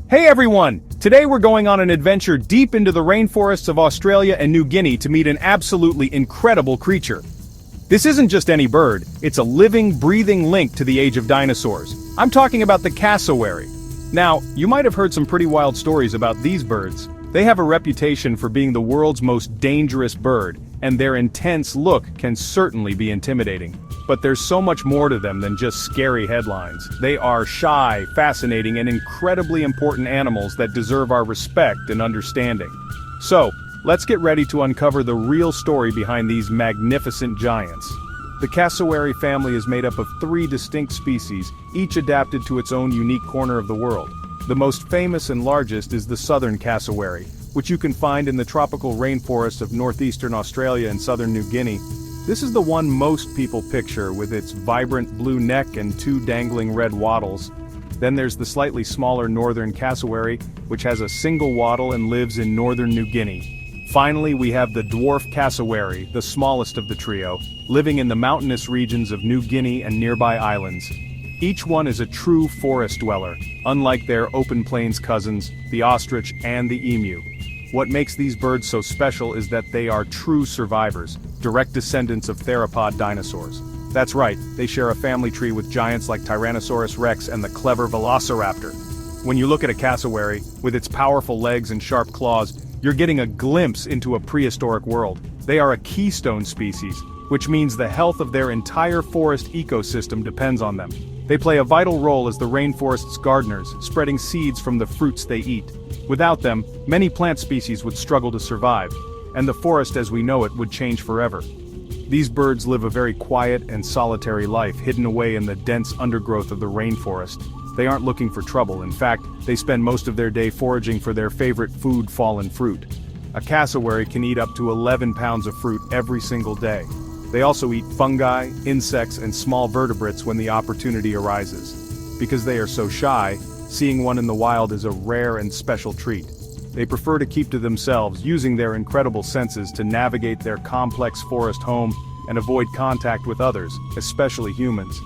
Hey everyone! Today we're going on an adventure deep into the rainforests of Australia and New Guinea to meet an absolutely incredible creature. This isn't just any bird, it's a living, breathing link to the age of dinosaurs. I'm talking about the cassowary. Now, you might have heard some pretty wild stories about these birds. They have a reputation for being the world's most dangerous bird, and their intense look can certainly be intimidating. But there's so much more to them than just scary headlines. They are shy, fascinating, and incredibly important animals that deserve our respect and understanding. So, let's get ready to uncover the real story behind these magnificent giants. The cassowary family is made up of 3 distinct species, each adapted to its own unique corner of the world. The most famous and largest is the southern cassowary, which you can find in the tropical rainforests of northeastern Australia and southern New Guinea. This is the one most people picture, with its vibrant blue neck and 2 dangling red wattles. Then there's the slightly smaller northern cassowary, which has a single wattle and lives in northern New Guinea. Finally, we have the dwarf cassowary, the smallest of the trio, living in the mountainous regions of New Guinea and nearby islands. Each one is a true forest dweller, unlike their open plains cousins, the ostrich and the emu. What makes these birds so special is that they are true survivors, direct descendants of theropod dinosaurs. That's right, they share a family tree with giants like Tyrannosaurus rex and the clever velociraptor. When you look at a cassowary, with its powerful legs and sharp claws, you're getting a glimpse into a prehistoric world. They are a keystone species, which means the health of their entire forest ecosystem depends on them. They play a vital role as the rainforest's gardeners, spreading seeds from the fruits they eat. Without them, many plant species would struggle to survive, and the forest as we know it would change forever. These birds live a very quiet and solitary life, hidden away in the dense undergrowth of the rainforest. They aren't looking for trouble. In fact, they spend most of their day foraging for their favorite food, fallen fruit. A cassowary can eat up to 11 pounds of fruit every single day. They also eat fungi, insects, and small vertebrates when the opportunity arises. Because they are so shy, seeing one in the wild is a rare and special treat. They prefer to keep to themselves, using their incredible senses to navigate their complex forest home and avoid contact with others, especially humans.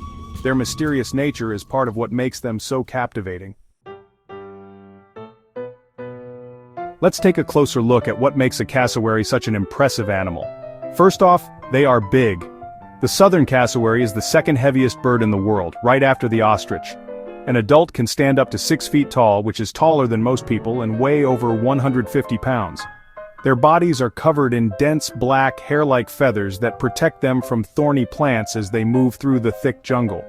Their mysterious nature is part of what makes them so captivating. Let's take a closer look at what makes a cassowary such an impressive animal. First off, they are big. The southern cassowary is the second heaviest bird in the world, right after the ostrich. An adult can stand up to 6 feet tall, which is taller than most people, and weigh over 150 pounds. Their bodies are covered in dense black hair-like feathers that protect them from thorny plants as they move through the thick jungle.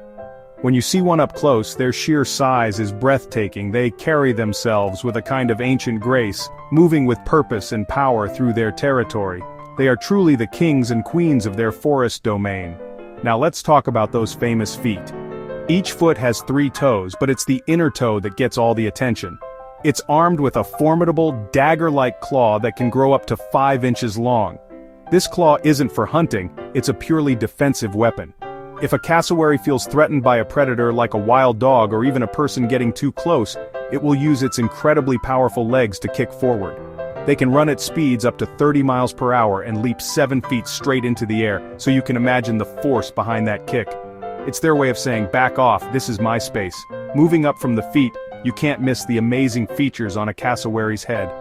When you see one up close, their sheer size is breathtaking. They carry themselves with a kind of ancient grace, moving with purpose and power through their territory. They are truly the kings and queens of their forest domain. Now let's talk about those famous feet. Each foot has 3 toes, but it's the inner toe that gets all the attention. It's armed with a formidable, dagger-like claw that can grow up to 5 inches long. This claw isn't for hunting, it's a purely defensive weapon. If a cassowary feels threatened by a predator like a wild dog or even a person getting too close, it will use its incredibly powerful legs to kick forward. They can run at speeds up to 30 miles per hour and leap 7 feet straight into the air, so you can imagine the force behind that kick. It's their way of saying, back off, this is my space. Moving up from the feet, you can't miss the amazing features on a cassowary's head.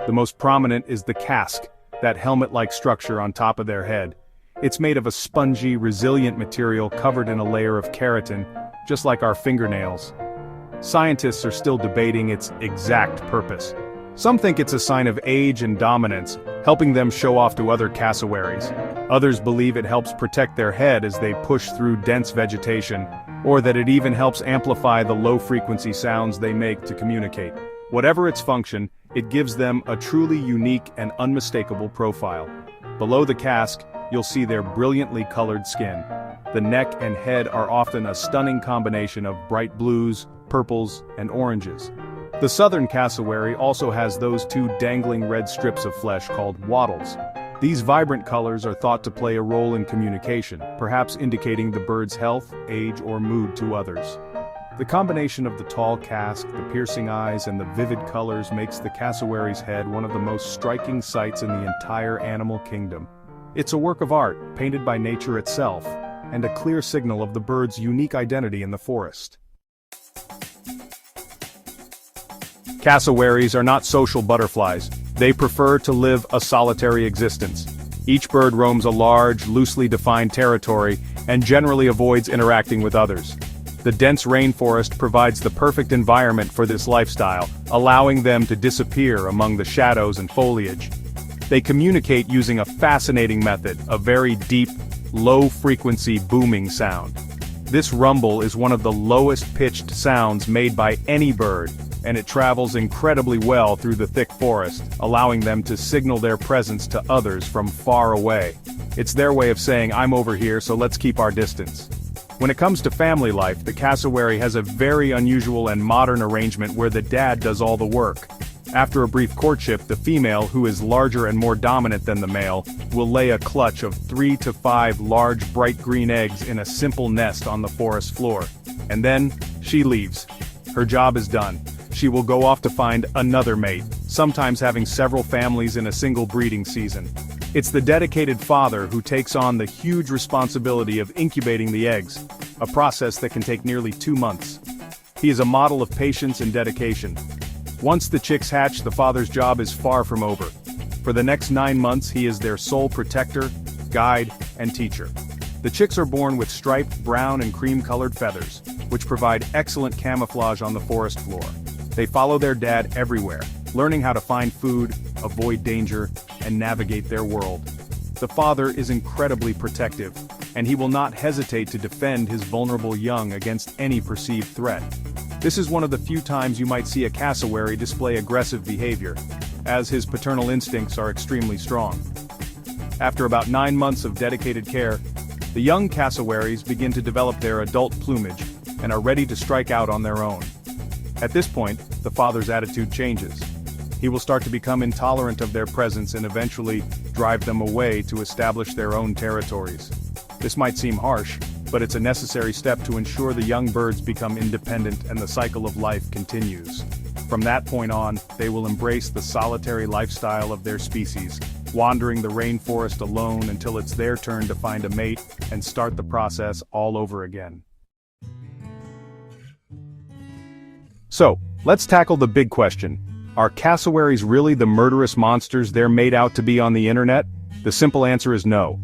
The most prominent is the casque, that helmet-like structure on top of their head. It's made of a spongy, resilient material covered in a layer of keratin, just like our fingernails. Scientists are still debating its exact purpose. Some think it's a sign of age and dominance, helping them show off to other cassowaries. Others believe it helps protect their head as they push through dense vegetation, or that it even helps amplify the low-frequency sounds they make to communicate. Whatever its function, it gives them a truly unique and unmistakable profile. Below the casque, you'll see their brilliantly colored skin. The neck and head are often a stunning combination of bright blues, purples, and oranges. The southern cassowary also has those 2 dangling red strips of flesh called wattles. These vibrant colors are thought to play a role in communication, perhaps indicating the bird's health, age, or mood to others. The combination of the tall casque, the piercing eyes, and the vivid colors makes the cassowary's head one of the most striking sights in the entire animal kingdom. It's a work of art, painted by nature itself, and a clear signal of the bird's unique identity in the forest. Cassowaries are not social butterflies. They prefer to live a solitary existence. Each bird roams a large, loosely defined territory and generally avoids interacting with others. The dense rainforest provides the perfect environment for this lifestyle, allowing them to disappear among the shadows and foliage. They communicate using a fascinating method, a very deep, low-frequency booming sound. This rumble is one of the lowest-pitched sounds made by any bird, and it travels incredibly well through the thick forest, allowing them to signal their presence to others from far away. It's their way of saying, "I'm over here, so let's keep our distance." When it comes to family life, the cassowary has a very unusual and modern arrangement where the dad does all the work. After a brief courtship, the female, who is larger and more dominant than the male, will lay a clutch of 3 to 5 large bright green eggs in a simple nest on the forest floor. And then, she leaves. Her job is done. She will go off to find another mate, sometimes having several families in a single breeding season. It's the dedicated father who takes on the huge responsibility of incubating the eggs, a process that can take nearly 2 months. He is a model of patience and dedication. Once the chicks hatch, the father's job is far from over. For the next 9 months, he is their sole protector, guide, and teacher. The chicks are born with striped brown and cream-colored feathers, which provide excellent camouflage on the forest floor. They follow their dad everywhere, learning how to find food, avoid danger, and navigate their world. The father is incredibly protective, and he will not hesitate to defend his vulnerable young against any perceived threat. This is one of the few times you might see a cassowary display aggressive behavior, as his paternal instincts are extremely strong. After about 9 months of dedicated care, the young cassowaries begin to develop their adult plumage, and are ready to strike out on their own. At this point, the father's attitude changes. He will start to become intolerant of their presence and eventually drive them away to establish their own territories. This might seem harsh, but it's a necessary step to ensure the young birds become independent and the cycle of life continues. From that point on, they will embrace the solitary lifestyle of their species, wandering the rainforest alone until it's their turn to find a mate and start the process all over again. So, let's tackle the big question. Are cassowaries really the murderous monsters they're made out to be on the internet? The simple answer is no.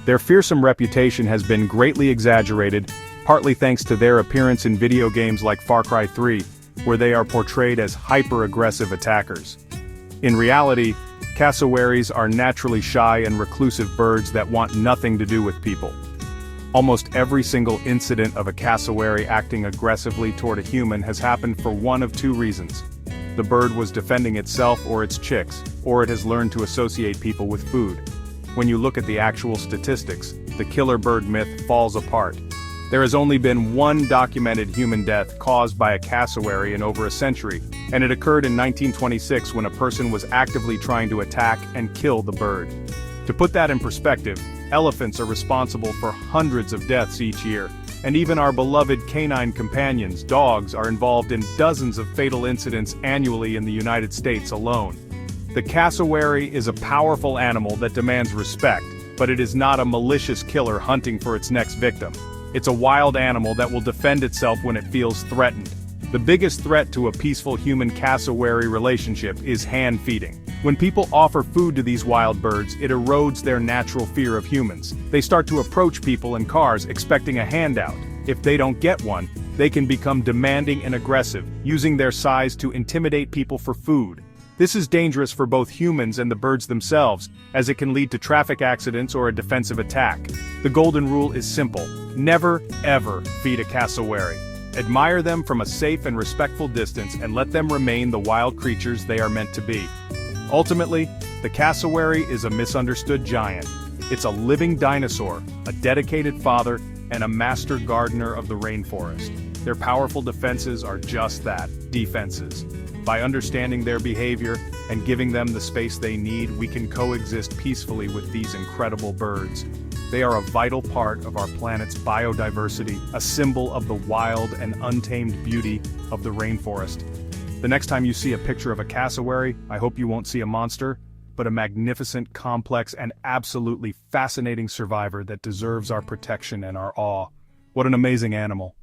Their fearsome reputation has been greatly exaggerated, partly thanks to their appearance in video games like Far Cry 3, where they are portrayed as hyper-aggressive attackers. In reality, cassowaries are naturally shy and reclusive birds that want nothing to do with people. Almost every single incident of a cassowary acting aggressively toward a human has happened for one of 2 reasons. The bird was defending itself or its chicks, or it has learned to associate people with food. When you look at the actual statistics, the killer bird myth falls apart. There has only been 1 documented human death caused by a cassowary in over a century, and it occurred in 1926 when a person was actively trying to attack and kill the bird. To put that in perspective, elephants are responsible for hundreds of deaths each year, and even our beloved canine companions, dogs, are involved in dozens of fatal incidents annually in the United States alone. The cassowary is a powerful animal that demands respect, but it is not a malicious killer hunting for its next victim. It's a wild animal that will defend itself when it feels threatened. The biggest threat to a peaceful human-cassowary relationship is hand feeding. When people offer food to these wild birds, it erodes their natural fear of humans. They start to approach people in cars expecting a handout. If they don't get one, they can become demanding and aggressive, using their size to intimidate people for food. This is dangerous for both humans and the birds themselves, as it can lead to traffic accidents or a defensive attack. The golden rule is simple: never, ever feed a cassowary. Admire them from a safe and respectful distance and let them remain the wild creatures they are meant to be. Ultimately, the cassowary is a misunderstood giant. It's a living dinosaur, a dedicated father, and a master gardener of the rainforest. Their powerful defenses are just that, defenses. By understanding their behavior and giving them the space they need, we can coexist peacefully with these incredible birds. They are a vital part of our planet's biodiversity, a symbol of the wild and untamed beauty of the rainforest. The next time you see a picture of a cassowary, I hope you won't see a monster, but a magnificent, complex, and absolutely fascinating survivor that deserves our protection and our awe. What an amazing animal.